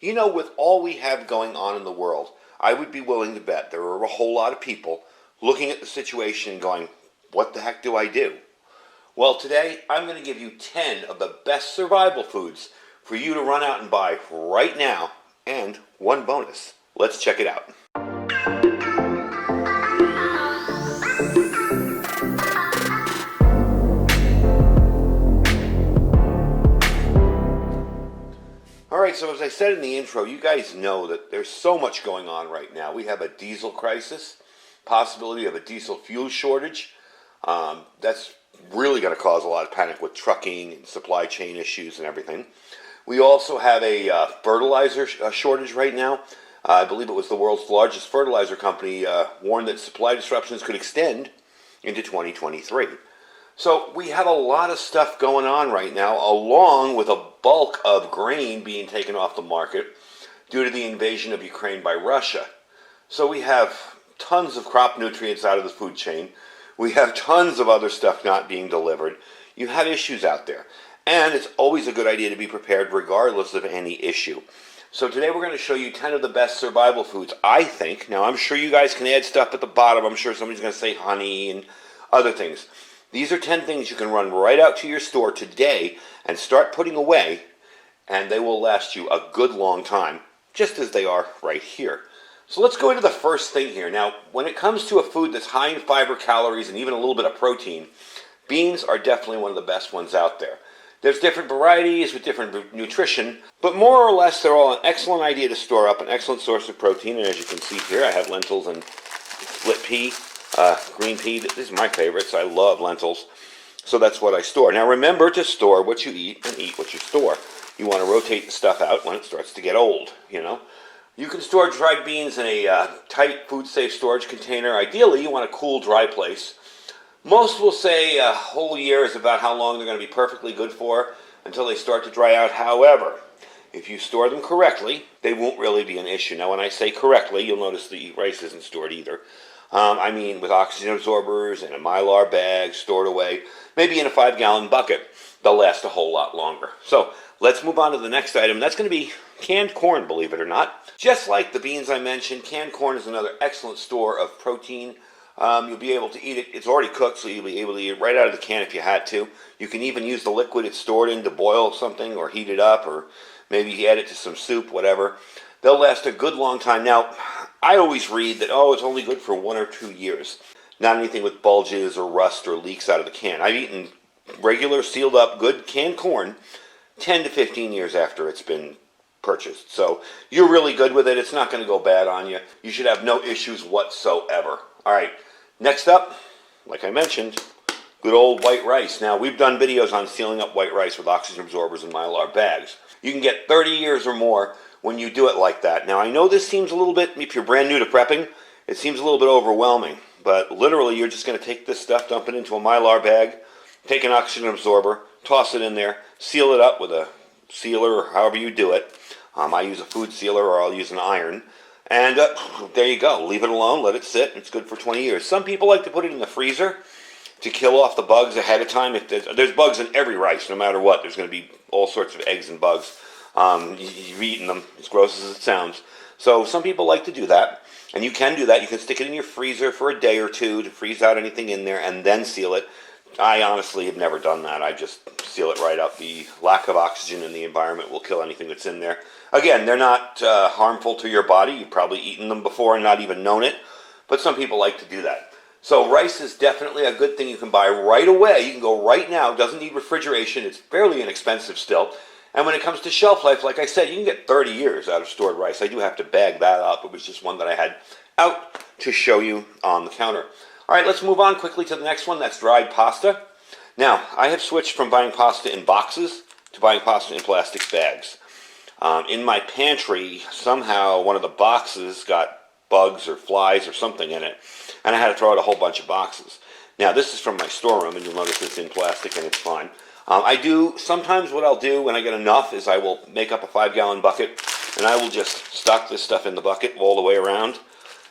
You know, with all we have going on in the world, I would be willing to bet there are a whole lot of people looking at the situation and going, what the heck do I do? Well, today I'm going to give you 10 of the best survival foods for you to run out and buy right now, and one bonus. Let's check it out. Alright, so as I said in the intro, you guys know that there's so much going on right now. We have a diesel crisis, possibility of a diesel fuel shortage. That's really going to cause a lot of panic with trucking and supply chain issues and everything. We also have a fertilizer shortage right now. I believe it was the world's largest fertilizer company warned that supply disruptions could extend into 2023. So we have a lot of stuff going on right now, along with a bulk of grain being taken off the market due to the invasion of Ukraine by Russia. So we have tons of crop nutrients out of the food chain. We have tons of other stuff not being delivered. You have issues out there. And it's always a good idea to be prepared regardless of any issue. So today we're going to show you 10 of the best survival foods, I think. Now, I'm sure you guys can add stuff at the bottom. I'm sure somebody's going to say honey and other things. These are 10 things you can run right out to your store today and start putting away, and they will last you a good long time, just as they are right here. So let's go into the first thing here. Now, when it comes to a food that's high in fiber, calories, and even a little bit of protein, beans are definitely one of the best ones out there. There's different varieties with different nutrition, but more or less they're all an excellent idea to store up, an excellent source of protein. And as you can see here, I have lentils and split pea, green pea. These are my favorites. I love lentils. So that's what I store. Now remember to store what you eat and eat what you store. You want to rotate the stuff out when it starts to get old, you know. You can store dried beans in a tight, food-safe storage container. Ideally, you want a cool, dry place. Most will say a whole year is about how long they're going to be perfectly good for until they start to dry out. However, if you store them correctly, they won't really be an issue. Now, when I say correctly, you'll notice the rice isn't stored either. I mean with oxygen absorbers in a Mylar bag, stored away, maybe in a 5-gallon bucket. They'll last a whole lot longer. So let's move on to the next item. That's going to be canned corn, believe it or not. Just like the beans I mentioned, canned corn is another excellent store of protein. You'll be able to eat it. It's already cooked, so you'll be able to eat it right out of the can if you had to. You can even use the liquid it's stored in to boil something or heat it up, or maybe add it to some soup, whatever. They'll last a good long time. Now, I always read that, it's only good for 1 or 2 years. Not anything with bulges or rust or leaks out of the can. I've eaten regular, sealed up, good canned corn 10 to 15 years after it's been purchased. So you're really good with it. It's not going to go bad on you. You should have no issues whatsoever. All right, next up, like I mentioned, good old white rice. Now, we've done videos on sealing up white rice with oxygen absorbers and Mylar bags. You can get 30 years or more when you do it like that. Now, I know this seems a little bit, if you're brand new to prepping, it seems a little bit overwhelming. But literally, you're just going to take this stuff, dump it into a Mylar bag, take an oxygen absorber, toss it in there, seal it up with a sealer or however you do it. I use a food sealer or I'll use an iron. And there you go. Leave it alone. Let it sit. It's good for 20 years. Some people like to put it in the freezer to kill off the bugs ahead of time. If there's bugs in every rice, no matter what. There's going to be all sorts of eggs and bugs. You've eaten them, as gross as it sounds. So some people like to do that. And you can do that. You can stick it in your freezer for a day or two to freeze out anything in there and then seal it. I honestly have never done that. I just seal it right up. The lack of oxygen in the environment will kill anything that's in there. Again, they're not harmful to your body. You've probably eaten them before and not even known it. But some people like to do that. So rice is definitely a good thing you can buy right away. You can go right now. It doesn't need refrigeration. It's fairly inexpensive still. And when it comes to shelf life, like I said, you can get 30 years out of stored rice. I do have to bag that up. It was just one that I had out to show you on the counter. All right, let's move on quickly to the next one. That's dried pasta. Now, I have switched from buying pasta in boxes to buying pasta in plastic bags. In my pantry, somehow one of the boxes got bugs or flies or something in it, and I had to throw out a whole bunch of boxes. Now, this is from my storeroom, and you'll notice it's in plastic and it's fine. Sometimes what I'll do when I get enough is I will make up a 5-gallon bucket, and I will just stock this stuff in the bucket all the way around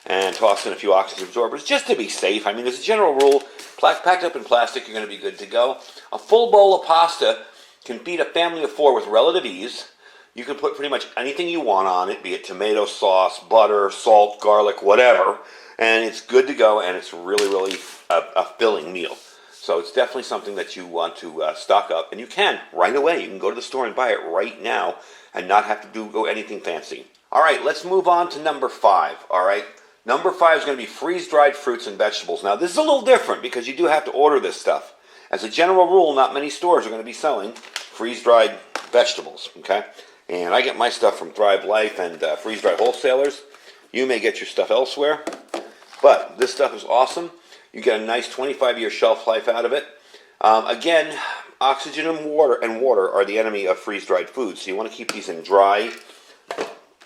and toss in a few oxygen absorbers just to be safe. I mean, as a general rule, packed up in plastic, you're going to be good to go. A full bowl of pasta can feed a family of 4 with relative ease. You can put pretty much anything you want on it, be it tomato sauce, butter, salt, garlic, whatever, and it's good to go, and it's really, really a filling meal. So it's definitely something that you want to stock up, and you can right away. You can go to the store and buy it right now and not have to go anything fancy. All right, let's move on to number 5, all right? Number 5 is going to be freeze-dried fruits and vegetables. Now, this is a little different because you do have to order this stuff. As a general rule, not many stores are going to be selling freeze-dried vegetables, okay? And I get my stuff from Thrive Life and freeze-dried wholesalers. You may get your stuff elsewhere, but this stuff is awesome. You get a nice 25-year shelf life out of it. Again, oxygen and water are the enemy of freeze-dried foods, so you want to keep these in dry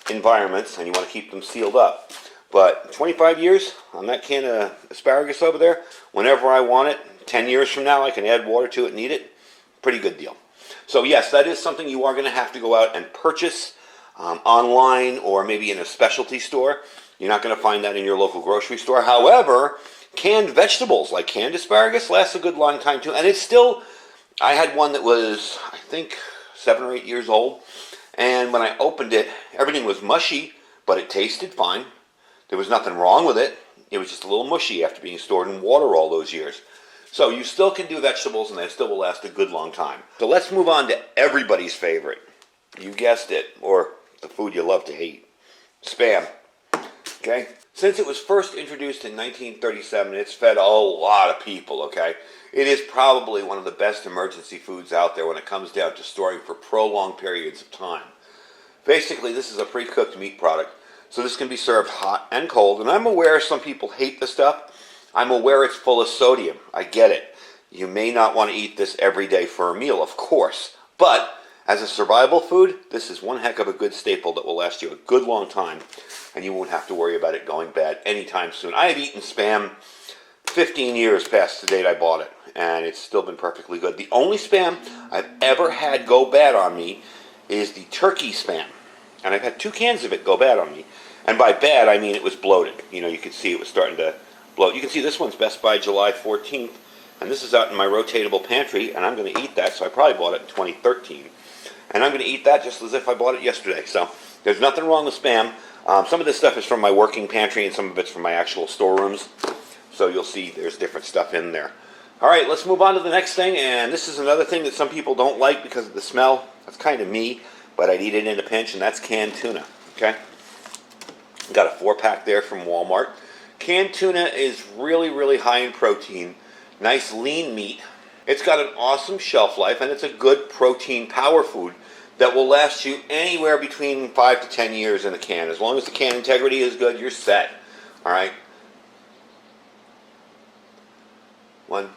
environments, and you want to keep them sealed up. But 25 years on that can of asparagus over there, whenever I want it, 10 years from now I can add water to it and eat it. Pretty good deal. So yes, that is something you are going to have to go out and purchase online or maybe in a specialty store. You're not going to find that in your local grocery store. However, canned vegetables like canned asparagus lasts a good long time too. And it's still, I had one that was, I think, 7 or 8 years old. And when I opened it, everything was mushy, but it tasted fine. There was nothing wrong with it. It was just a little mushy after being stored in water all those years. So you still can do vegetables and they still will last a good long time. So let's move on to everybody's favorite. You guessed it, or the food you love to hate. Spam. Okay? Since it was first introduced in 1937, it's fed a lot of people, okay? It is probably one of the best emergency foods out there when it comes down to storing for prolonged periods of time. Basically, this is a pre-cooked meat product. So this can be served hot and cold. And I'm aware some people hate the stuff. I'm aware it's full of sodium. I get it. You may not want to eat this every day for a meal, of course. But as a survival food, this is one heck of a good staple that will last you a good long time. And you won't have to worry about it going bad anytime soon. I have eaten Spam 15 years past the date I bought it. And it's still been perfectly good. The only Spam I've ever had go bad on me is the turkey Spam. And I've had 2 cans of it go bad on me. And by bad, I mean it was bloated. You know, you could see it was starting to bloat. You can see this one's Best By July 14th. And this is out in my rotatable pantry. And I'm going to eat that. So I probably bought it in 2013. And I'm going to eat that just as if I bought it yesterday. So there's nothing wrong with Spam. Some of this stuff is from my working pantry. And some of it's from my actual storerooms. So you'll see there's different stuff in there. All right, let's move on to the next thing. And this is another thing that some people don't like because of the smell. That's kind of me. But I'd eat it in a pinch, and that's canned tuna, okay? Got a 4-pack there from Walmart. Canned tuna is really, really high in protein. Nice lean meat. It's got an awesome shelf life, and it's a good protein power food that will last you anywhere between 5 to 10 years in a can. As long as the can integrity is good, you're set, all right? 1,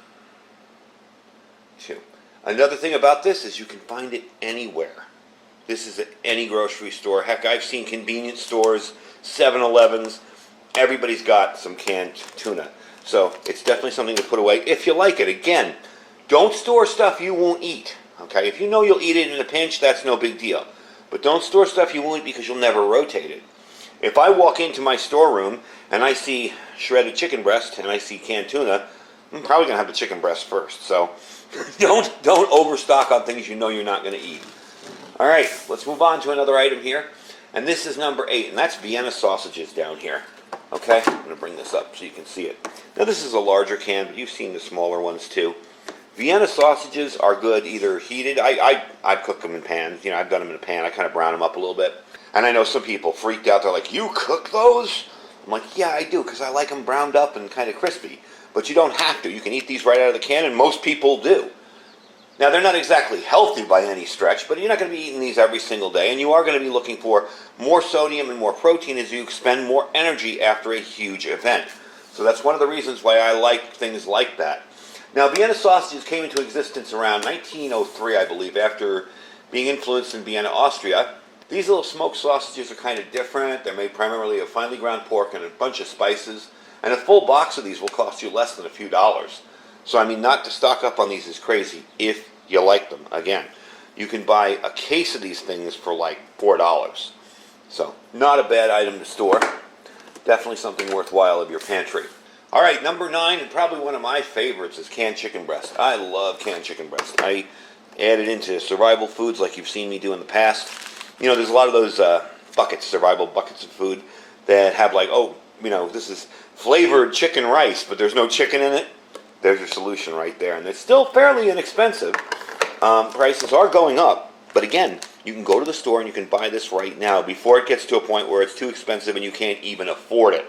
2. Another thing about this is you can find it anywhere. This is at any grocery store. Heck, I've seen convenience stores, 7-Elevens. Everybody's got some canned tuna. So it's definitely something to put away if you like it. Again, don't store stuff you won't eat. Okay, if you know you'll eat it in a pinch, that's no big deal. But don't store stuff you won't eat because you'll never rotate it. If I walk into my storeroom and I see shredded chicken breast and I see canned tuna, I'm probably going to have the chicken breast first. So don't overstock on things you know you're not going to eat. All right, let's move on to another item here. And this is number 8, and that's Vienna sausages down here. Okay, I'm going to bring this up so you can see it. Now this is a larger can, but you've seen the smaller ones too. Vienna sausages are good either heated. I cook them in pans. You know, I've done them in a pan. I kind of brown them up a little bit. And I know some people freaked out. They're like, you cook those? I'm like, yeah, I do, because I like them browned up and kind of crispy. But you don't have to. You can eat these right out of the can, and most people do. Now, they're not exactly healthy by any stretch, but you're not going to be eating these every single day, and you are going to be looking for more sodium and more protein as you expend more energy after a huge event. So that's one of the reasons why I like things like that. Now, Vienna sausages came into existence around 1903, I believe, after being influenced in Vienna, Austria. These little smoked sausages are kind of different. They're made primarily of finely ground pork and a bunch of spices, and a full box of these will cost you less than a few dollars. So, I mean, not to stock up on these is crazy if you like them. Again, you can buy a case of these things for like $4. So, not a bad item to store. Definitely something worthwhile of your pantry. All right, number 9, and probably one of my favorites, is canned chicken breast. I love canned chicken breast. I add it into survival foods like you've seen me do in the past. there's a lot of those buckets, survival buckets of food that have like, oh, this is flavored chicken rice, but there's no chicken in it. There's your solution right there. And it's still fairly inexpensive. Prices are going up. But again, you can go to the store and you can buy this right now before it gets to a point where it's too expensive and you can't even afford it.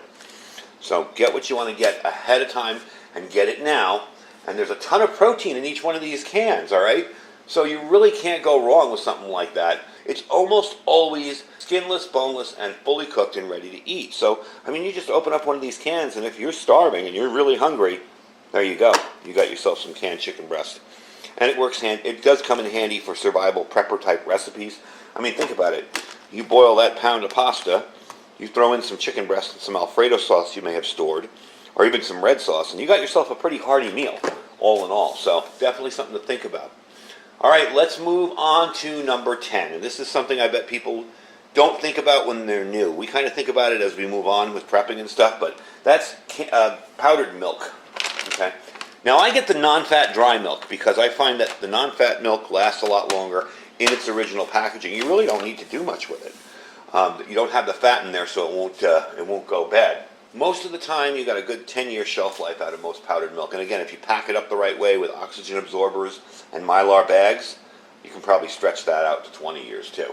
So get what you want to get ahead of time and get it now. And there's a ton of protein in each one of these cans, all right? So you really can't go wrong with something like that. It's almost always skinless, boneless, and fully cooked and ready to eat. So, you just open up one of these cans, and if you're starving and you're really hungry, there you go. You got yourself some canned chicken breast. And it does come in handy for survival prepper type recipes. Think about it. You boil that pound of pasta, you throw in some chicken breast and some Alfredo sauce you may have stored, or even some red sauce, and you got yourself a pretty hearty meal, all in all. So definitely something to think about. All right, let's move on to number 10. And this is something I bet people don't think about when they're new. We kind of think about it as we move on with prepping and stuff, but that's powdered milk. Okay. Now I get the non-fat dry milk because I find that the non-fat milk lasts a lot longer in its original packaging. You really don't need to do much with it. You don't have the fat in there, so it won't go bad. Most of the time, you got a good 10-year shelf life out of most powdered milk. And again, if you pack it up the right way with oxygen absorbers and Mylar bags, you can probably stretch that out to 20 years too.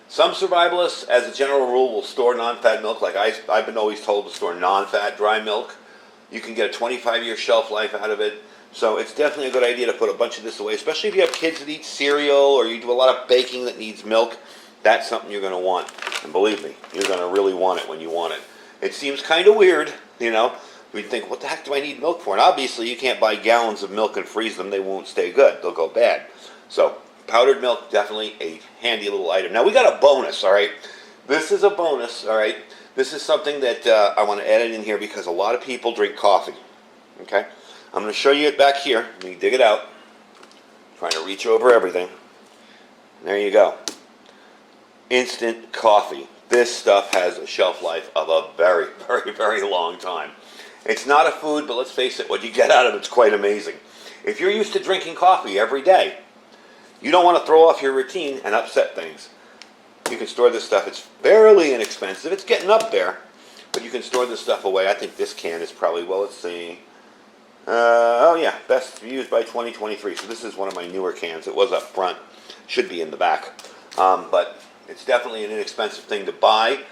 Some survivalists, as a general rule, will store non-fat milk. Like I've been always told to store non-fat dry milk. You can get a 25-year shelf life out of it. So it's definitely a good idea to put a bunch of this away, especially if you have kids that eat cereal or you do a lot of baking that needs milk. That's something you're going to want. And believe me, you're going to really want it when you want it. It seems kind of weird, We'd think, what the heck do I need milk for? And obviously, you can't buy gallons of milk and freeze them. They won't stay good. They'll go bad. So powdered milk, definitely a handy little item. Now, we got a bonus, all right? This is a bonus, all right? This is something that I want to add it in here because a lot of people drink coffee, okay? I'm going to show you it back here. Let me dig it out. Trying to reach over everything. There you go. Instant coffee. This stuff has a shelf life of a very, very, very long time. It's not a food, but let's face it, what you get out of it's quite amazing. If you're used to drinking coffee every day, you don't want to throw off your routine and upset things. You can store this stuff. It's fairly inexpensive. It's getting up there, but you can store this stuff away. I think this can is probably, well, let's see. Oh yeah, best used by 2023. So this is one of my newer cans. It was up front. Should be in the back. But it's definitely an inexpensive thing to buy,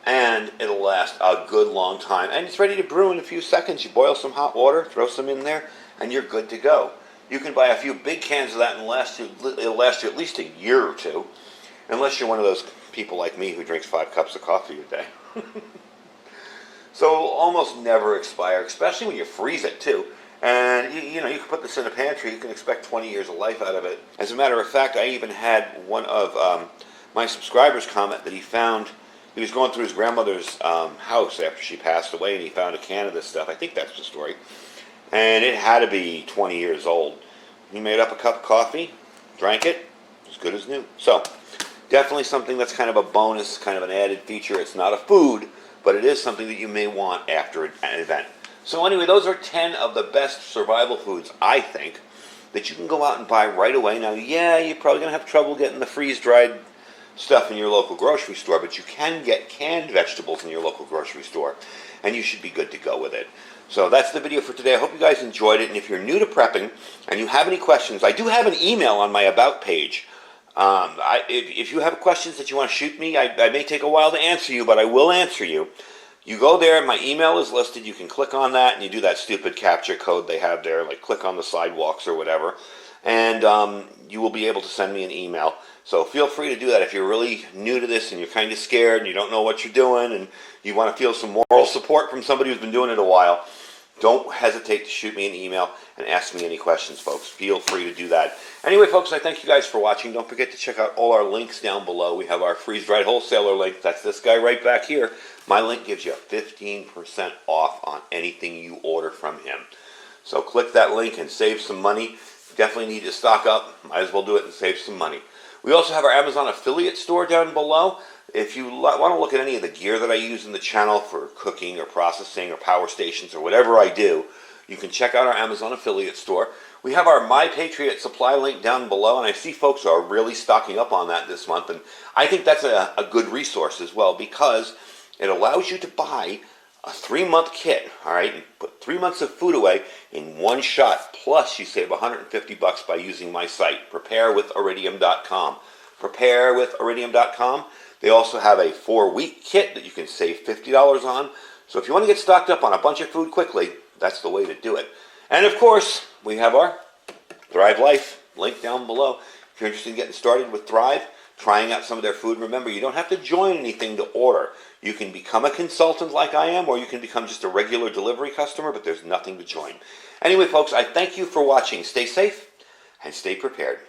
and it'll last a good long time. And it's ready to brew in a few seconds. You boil some hot water, throw some in there, and you're good to go. You can buy a few big cans of that and it'll last you at least a year or two, unless you're one of those people like me who drinks 5 cups of coffee a day. So it'll almost never expire, especially when you freeze it too. And you can put this in a pantry. You can expect 20 years of life out of it. As a matter of fact, I even had one of my subscribers comment that he was going through his grandmother's house after she passed away, and he found a can of this stuff. I think that's the story. And it had to be 20 years old. He made up a cup of coffee, drank it, as good as new. So definitely something that's kind of a bonus, kind of an added feature. It's not a food, but it is something that you may want after an event. So anyway, those are 10 of the best survival foods, I think, that you can go out and buy right away. Now, yeah, you're probably going to have trouble getting the freeze-dried stuff in your local grocery store, but you can get canned vegetables in your local grocery store, and you should be good to go with it. So that's the video for today. I hope you guys enjoyed it, and if you're new to prepping and you have any questions, I do have an email on my About page. If you have questions that you want to shoot me, I may take a while to answer you, but I will answer you. You go there, my email is listed, you can click on that, and you do that stupid captcha code they have there, like click on the sidewalks or whatever, and you will be able to send me an email. So feel free to do that if you're really new to this and you're kind of scared and you don't know what you're doing and you want to feel some moral support from somebody who's been doing it a while. Don't hesitate to shoot me an email and ask me any questions, folks. Feel free to do that. Anyway, folks, I thank you guys for watching. Don't forget to check out all our links down below. We have our freeze-dried wholesaler link. That's this guy right back here. My link gives you 15% off on anything you order from him. So click that link and save some money. Definitely need to stock up. Might as well do it and save some money. We also have our Amazon affiliate store down below. If you want to look at any of the gear that I use in the channel for cooking or processing or power stations or whatever I do, you can check out our Amazon affiliate store. We have our My Patriot Supply link down below, and I see folks are really stocking up on that this month, and I think that's a good resource as well because it allows you to buy a 3-month kit, all right, and put 3 months of food away in one shot. Plus, you save $150 by using my site, preparewithiridium.com. Preparewithiridium.com. They also have a 4-week kit that you can save $50 on. So if you want to get stocked up on a bunch of food quickly, that's the way to do it. And of course, we have our Thrive Life link down below. If you're interested in getting started with Thrive, trying out some of their food, remember, you don't have to join anything to order. You can become a consultant like I am, or you can become just a regular delivery customer, but there's nothing to join. Anyway, folks, I thank you for watching. Stay safe and stay prepared.